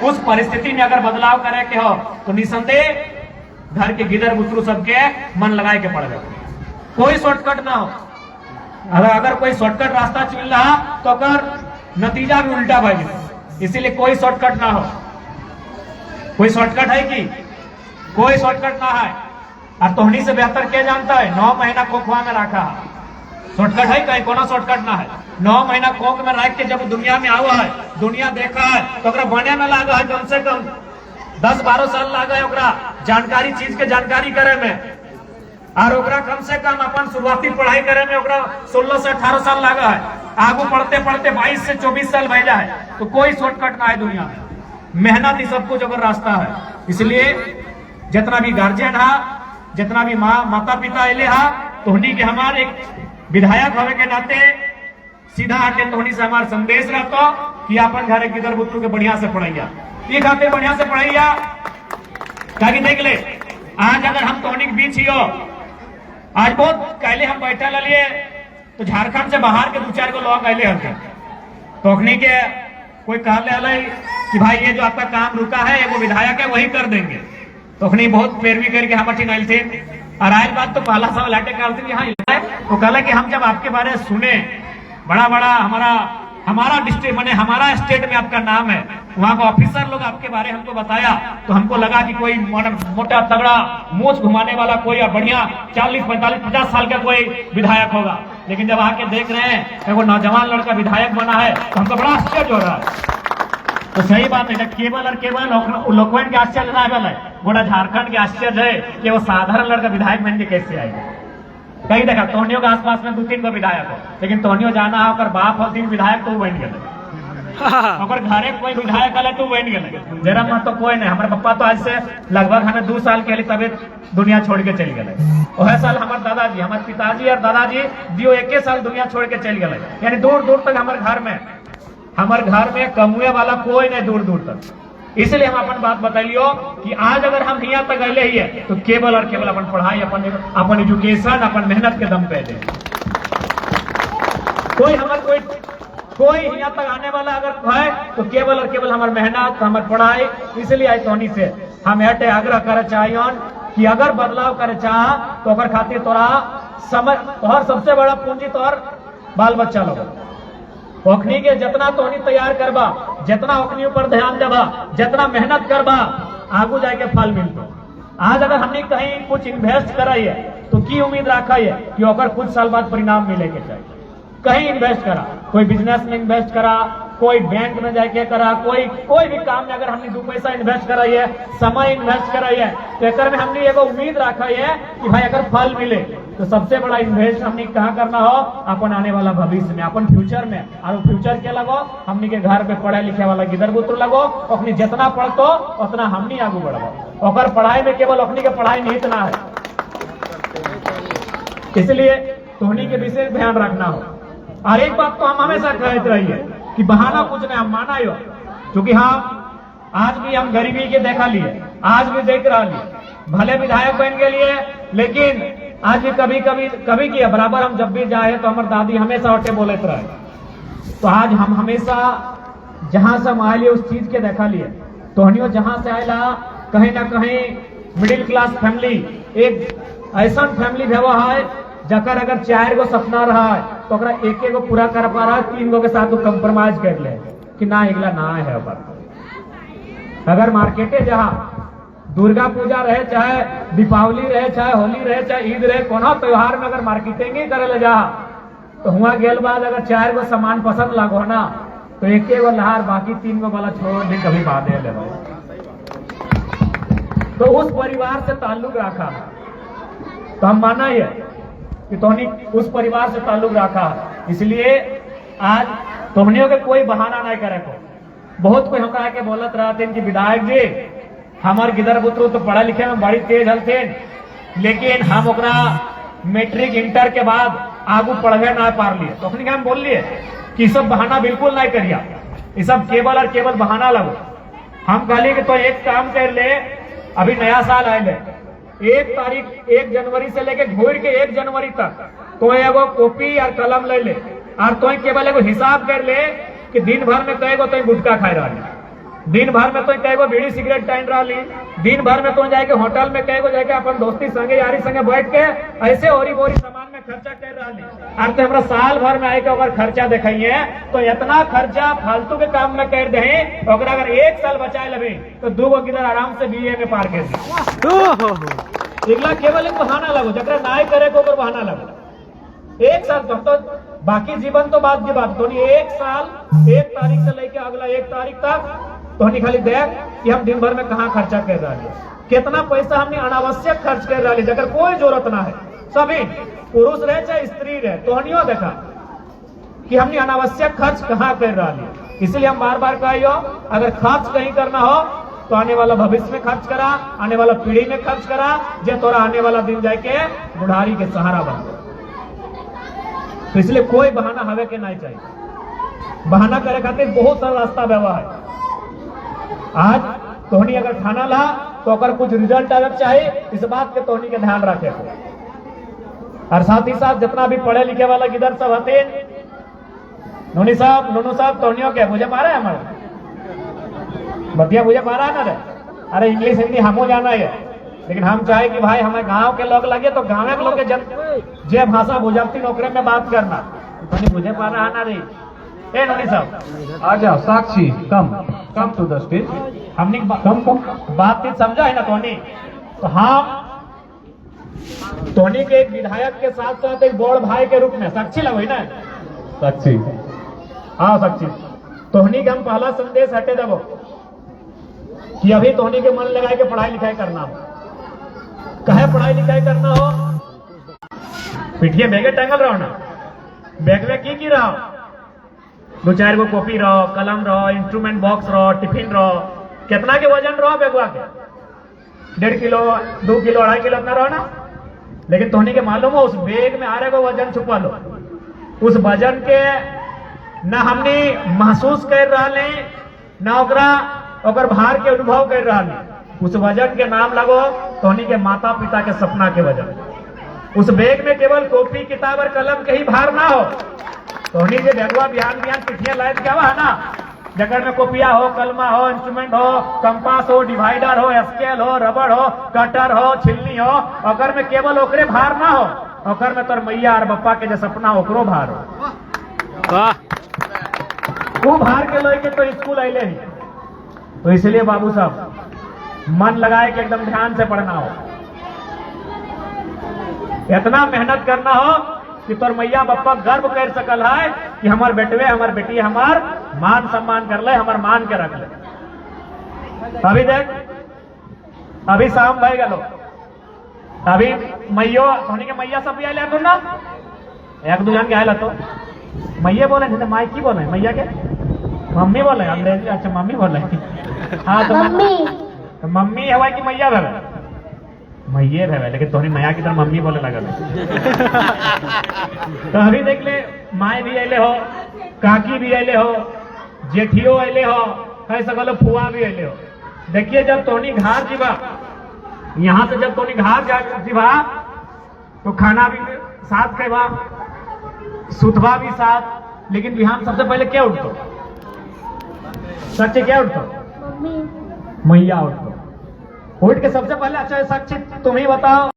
उस परिस्थिति में अगर बदलाव करे के हो तो निसंदेह घर के गिदर बुतरू सबके मन लगाए के पड़ गए। कोई शॉर्टकट ना हो। अगर कोई शॉर्टकट रास्ता चुन रहा तो अगर नतीजा भी उल्टा भाई, इसीलिए कोई शॉर्टकट ना हो। कोई शॉर्टकट है कि कोई शॉर्टकट ना है। और तोहनी से बेहतर क्या जानता है, 9 महीना खोखवा में रखा है। शॉर्टकट है कहीं कोनो शॉर्टकट ना है। 9 महीना खोख में रख के जब दुनिया में आवा है, दुनिया देखा है तो बने में लगा है कम से कम 10-12 साल लगा है जानकारी चीज के जानकारी करे में। और कम से कम अपन शुरुआती पढ़ाई करे में 16 से 18 साल लगा है। आगू पढ़ते पढ़ते 22 से 24 साल भेजा है। तो कोई शॉर्टकट ना है दुनिया में। मेहनत ही सब कुछ अगर रास्ता है। इसलिए जितना भी गार्जियन है, जितना भी माता पिता अले है, तोहनी के हमारे एक विधायक होने के नाते सीधा आके तोहनी से हमारा संदेश रहता कि अपन घर गिदर बुतरू के बढ़िया से पढ़ैया। ये खाते बढ़िया से पढ़ैया ताकि देख ले आज अगर हम तोहनी के बीच ही हो, आज बहुत पहले हम बैठे लिए तो झारखंड से बाहर के 2-4 को लोग अले हमके तोखनी के कोई कहले कि भाई ये जो आपका काम रुका है वो विधायक है वही कर देंगे। तोखनी बहुत पैरवी करके हम अठिन थे। और आज बात तो पहला सब लाटे करते हाँ तो कहला कि हम जब आपके बारे में सुने बड़ा बड़ा हमारा डिस्ट्रिक्ट माने हमारा स्टेट में आपका नाम है, वहां का ऑफिसर लोग आपके बारे में हमको बताया तो हमको लगा कि कोई मोटा तगड़ा मूछ घुमाने वाला कोई बढ़िया 40-45-50 साल का कोई विधायक होगा। लेकिन जब आके देख रहे हैं वो नौजवान लड़का विधायक बना है तो हमको बड़ा आश्चर्य हो रहा है। तो सही बात है, केवल लोकवन के आश्चर्य ना है, गोटा झारखंड के आश्चर्य है कि वो साधारण लड़का विधायक बन के कैसे आएगा। कहीं देखा तोहनियों के आसपास में 2-3 को विधायक हो, लेकिन तोहनियों जाना है अगर बाप हो 3 विधायक तो बन गए। अगर घरे कोई विधायक आले तो बन गए। मेरा मत तो कोई नहीं। हमारे पप्पा तो आज से लगभग हमें 2 साल के लिए तबियत दुनिया छोड़ के चल गए। वह साल हमारे दादाजी, हमारे पिताजी और दादाजी जो 1 साल दुनिया छोड़ के चल गए। यानी दूर दूर तक हमारे घर में कमुए वाला कोई नहीं, दूर दूर तक। इसलिए हम अपन बात बताइयो कि आज अगर हम यहाँ तक अले ही है तो केवल और केवल अपन पढ़ाई, अपन एजुकेशन, अपन मेहनत के दम पे दे। कोई यहाँ तक आने वाला अगर है तो केवल और केवल हमारी मेहनत, हमारी पढ़ाई। इसलिए आज तोहनी से हम एटे आग्रह करे चाहिए कि अगर बदलाव करे चाह तो अगर खातिर तोरा समझ तोहर सबसे बड़ा पूंजी तोहर बाल बच्चा लोग। ओखनी के जितना तोहनी तैयार करबा, जितना ओखनी ऊपर ध्यान देबा, जितना मेहनत करबा, आगू जाके फल मिलतो। आज अगर हमने कहीं कुछ इन्वेस्ट कराई है तो की उम्मीद रखा है कि ओकर कुछ साल बाद परिणाम मिले के चाहिए। कहीं इन्वेस्ट करा, कोई बिजनेस में इन्वेस्ट करा, कोई बैंक में जाके करा, कोई भी काम में अगर हमने 2 पैसा इन्वेस्ट कराई है, समय इन्वेस्ट कराई है तो एक में हमने एगो उम्मीद रखा है कि भाई अगर फल मिले तो सबसे बड़ा इन्वेस्ट हमने कहाँ करना हो, अपन आने वाला भविष्य में, अपन फ्यूचर में। और फ्यूचर क्या लगो, हमने के घर पे पढ़े लिखे वाला गिदर बुतरू लगो। अपनी जितना पढ़तो उतना हमने आगू बढ़ो। और पढ़ाई में केवल अपनी के पढ़ाई निहित ना है, इसलिए तोहनी के विशेष ध्यान रखना हो। और एक बात तो हम हमेशा कहते रहिए कि बहाना कुछ नहीं, हम माना हो। क्योंकि हम आज भी हम गरीबी के देखा लिए, आज भी देख रहा लिए, भले विधायक बन के लिए, लेकिन आज भी कभी किया बराबर। हम जब भी जाए तो हमारी दादी हमेशा उठे बोलते रहे। तो आज हम हमेशा जहां से हम आए लिए उस चीज के देखा लिए। तोहनियों जहां से आयला कहीं ना कहीं मिडिल क्लास फैमिली, एक ऐसा फैमिली भेवा है जकर अगर 4 गो सपना रहा है तो अगर 1 गो पूरा कर पा रहा है, 3 गो के साथ वो कंप्रोमाइज कर ले कि ना एकला ना है। अगर मार्केटे जहां दुर्गा पूजा रहे, चाहे दीपावली रहे, चाहे होली रहे, चाहे ईद रहे, कोनो त्योहार में अगर मार्केटिंग ही करे ले जा तो हुआ गेल बाद अगर 4 गो सामान पसंद लगो ना तो 1 गो लहार, बाकी 3 गो वाला छोड़ दे कभी बाद ले। तो उस परिवार से ताल्लुक रखा तो हम माना ही है कि तोहनी उस परिवार से ताल्लुक रखा है। इसलिए आज तोहनियों के कोई बहाना नहीं करे को। बहुत कोई हमरा के बोलत रहते कि विधायक जी हमार गिदर बुतरू तो पढ़ा लिखे में बड़ी तेज हलते, लेकिन हम ओकरा मैट्रिक इंटर के बाद आगू पढ़वे ना पार लिए। तो हम बोल लिए कि सब बहाना बिल्कुल नहीं करिया, ये सब केवल और केवल बहाना लगो। हम कहलिए कि तो एक काम कर ले, अभी नया साल आए 1 जनवरी से लेके घोर के 1 जनवरी तक तो एगो कॉपी और कलम ले और तो केवल एगो हिसाब कर ले कि दिन भर में कई गो तो गुटखा खाए रहा है। दिन भर में तो कई गो बीड़ी सिगरेट टाइन रहा ली, दिन भर में तो जाके होटल में कई गो जाके अपन दोस्ती संगे यारी संगे बैठ के ऐसे ओरी बोरी सामान में खर्चा कर रहा ली। अब तो हमरा साल भर में आके अगर खर्चा दिखाइए तो इतना खर्चा फालतू के काम में कर दे, अगर 1 साल बचाए लगे तो 2 गो गिदर आराम से बीए में पार कर दी। इगला केवल एक बहाना लगो, जरा ना करे को ऊपर बहाना लगो। 1 साल तक तो बाकी जीवन तो बात की बात तो नहीं, 1 साल 1 तारीख से लेके अगला 1 तारीख तक तो नहीं खाली देख कि हम दिन भर में कहाँ खर्चा कर रहा है, कितना पैसा हमने अनावश्यक खर्च कर रहा है, जगह कोई जरूरत ना है। सभी पुरुष रहे चाहे स्त्री रहे तो नहीं देखा कि हमने अनावश्यक खर्च कहाँ कर रहा है। इसलिए हम बार बार कहियो अगर खर्च कहीं करना हो तो आने वाला भविष्य में खर्च करा, आने वाला पीढ़ी में खर्च करा, जे तोरा आने वाला दिन जाके बुढ़ारी के सहारा बन। तो इसलिए कोई बहाना हवे के नहीं चाहिए। बहाना करे खातिर बहुत सारा रास्ता व्यवहार है। आज तोहनी अगर खाना ला तो अगर कुछ रिजल्ट आवे चाहिए, इस बात के तोहनी के ध्यान रखे को। और साथ ही साथ जितना भी पढ़े लिखे वाला इधर सब हते नोनी साहब नोनू साहब तोहनियों के मुझे मारा है हमारे बतिया मुझे मारा है ना रे। अरे इंग्लिश हिंदी हमो जाना है, लेकिन हम चाहे कि भाई हमें गांव के लोग लगे तो गांव के लोग के जे भाषा बुझाती नौकरी में बात करना तो मुझे मारा है ना रे। ए नोनी साहब आ जाओ साक्षी, कम टू द स्टेज। हमने कम बात समझा है ना तोनी। तो हम तोनी के एक विधायक के साथ साथ एक बड़ भाई के रूप में साक्षी लगो ना। साक्षी हाँ साक्षी, तोहनी के हम पहला संदेश हटे देवो कि अभी तोहनी के मन लगा के पढ़ाई लिखाई करना हो। कहे पढ़ाई लिखाई करना हो, पिठिए बैगे टंगल रहो ना, बैग में की रहो, 2-4 गो कॉपी रहो, कलम रहो, इंस्ट्रूमेंट बॉक्स रहो, टिफिन रहो, कितना के वजन रहो बैगवा के 1.5 किलो 2 किलो 2.5 किलो इतना रहो ना। लेकिन तोहनी के मालूम हो उस बैग में 8 गो वजन छुपा लो, उस वजन के न हमने महसूस कर रहा न ओकर भार के अनुभव कर रहा। उस वजन के नाम लगो तोहनी के माता पिता के सपना के वजन। उस बैग में केवल कॉपी किताब और कलम के ही भार ना हो, तोहनी के बैगवा बिहान पिठिया लायक क्या हुआ ना, जगह में कॉपिया हो, कलमा हो, इंस्ट्रूमेंट हो, कंपास हो, डिवाइडर हो, स्केल हो, रबड़ हो, कटर हो, छिलनी हो, अगर में केवल ओकरे भार ना हो, अगर में तोर मैया और बप्पा के जो सपना ओकरो भार हो। वो भार के लेके तो स्कूल अले ही। तो इसलिए बाबू साहब मन लगाए कि एकदम ध्यान से पढ़ना हो, इतना मेहनत करना हो कि तोर मैया बप्पा गर्व कर सकल है कि हमार बेटवे हमार बेटी हमार मान सम्मान कर ले, हमार मान के रख ले। अभी देख अभी शाम भाई गलो, अभी मैयो धोनी के मैया सब भी आए ना, 1-2 जन के आए तो मैये बोले थे, माई की बोले मैया के मम्मी बोले अंग्रेजी। अच्छा मम्मी बोले, हाँ तो मम्मी हवा की मैया भवे मैये भवे, लेकिन तोहनी नया की तरह मम्मी बोले लगल। तो अभी देख ले माए भी अले हो, काकी भी अले हो, जेठियो अले हो, है सकल फुआ भी अले हो। देखिए जब तोहनी घर जीवा, यहाँ से जब तोहनी घर जीवा तो खाना भी साथ खेवा, सुतवा भी साथ, लेकिन बिहान सबसे पहले क्या उठतो? सच्चे क्या उठतो? मैया उठतो। उठ के सबसे पहले अच्छा साक्षी तुम ही बताओ